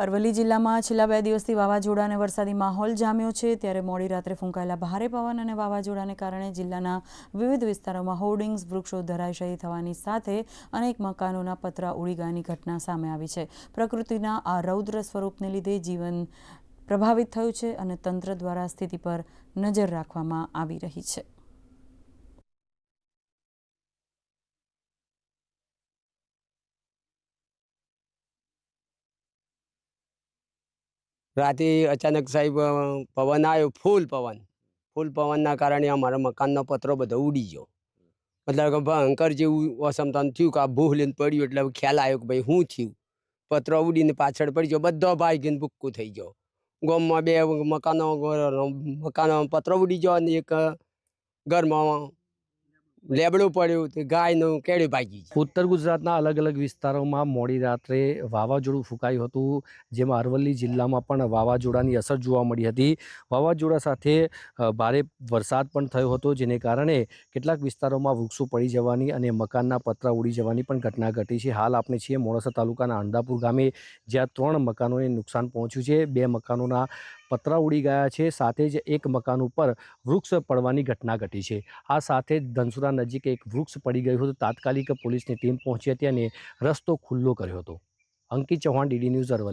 અરવલ્લી જિલ્લામાં છેલ્લા 2 દિવસથી વાવાઝોડા અને વરસાદી માહોલ જામ્યો છે। ત્યારે મોડી રાત્રે ફૂંકાયેલા ભારે પવન અને વાવાઝોડાને કારણે જિલ્લાના વિવિધ વિસ્તારોમાં હોર્ડિંગ્સ, વૃક્ષો ધરાશાયી થવાની સાથે અનેક મકાનોના પતરા ઉડી ગયાની ઘટના સામે આવી છે। પ્રકૃતિના આ રૌદ્ર સ્વરૂપને લીધે જીવન પ્રભાવિત થયું છે અને તંત્ર દ્વારા સ્થિતિ પર નજર રાખવામાં આવી રહી છે। राते अचानक साहेब पवन आयो, फूल पवन कारणे अमारा मकान पत्रो बधो उड़ी गयो। मतलब कि भयंकर जेवुं असमतन थयुं कि आ भूह लईने पड्युं એટલે ખ્યાલ આવ્યો કે ભાઈ શું થયું। પતરો ઉડીને પાછળ પડી ગયો, બધો ભાગીને ભૂક્કું થઈ ગયો। ગામમાં 2 મકાનો પતરો ઉડી ગયો અને એક ઘરમાં લેબડું પડ્યું, તે ગાયનું કેળું ભાગી ગયું। ઉત્તર ગુજરાતના અલગ અલગ વિસ્તારોમાં મોડી રાત્રે વાવાઝોડું ફૂંકાયું હતું, જેમાં અરવલ્લી જિલ્લામાં પણ વાવાઝોડાની અસર જોવા મળી હતી। વાવાઝોડા સાથે ભારે વરસાદ પણ થયો હતો, જેને કારણે કેટલાક વિસ્તારોમાં વૃક્ષો પડી જવાની અને મકાનના પતરા ઉડી જવાની પણ ઘટના ઘટી છે। હાલ આપણે છીએ મોડાસા તાલુકાના અંડાપુર ગામે, જ્યાં 3 મકાનોને નુકસાન પહોંચ્યું છે। 2 મકાનોના પતરા ઉડી ગયા છે, સાથે જ એક મકાન ઉપર વૃક્ષ પડવાની ઘટના ઘટી છે। આ સાથે જ ધનસુરા નજીક એક વૃક્ષ પડી ગયું હતું। તાત્કાલિક પોલીસની ટીમ પહોંચી હતી અને રસ્તો ખુલ્લો કર્યો હતો। અંકિત ચૌહાણ, DD ન્યૂઝ, અરવલ્લી।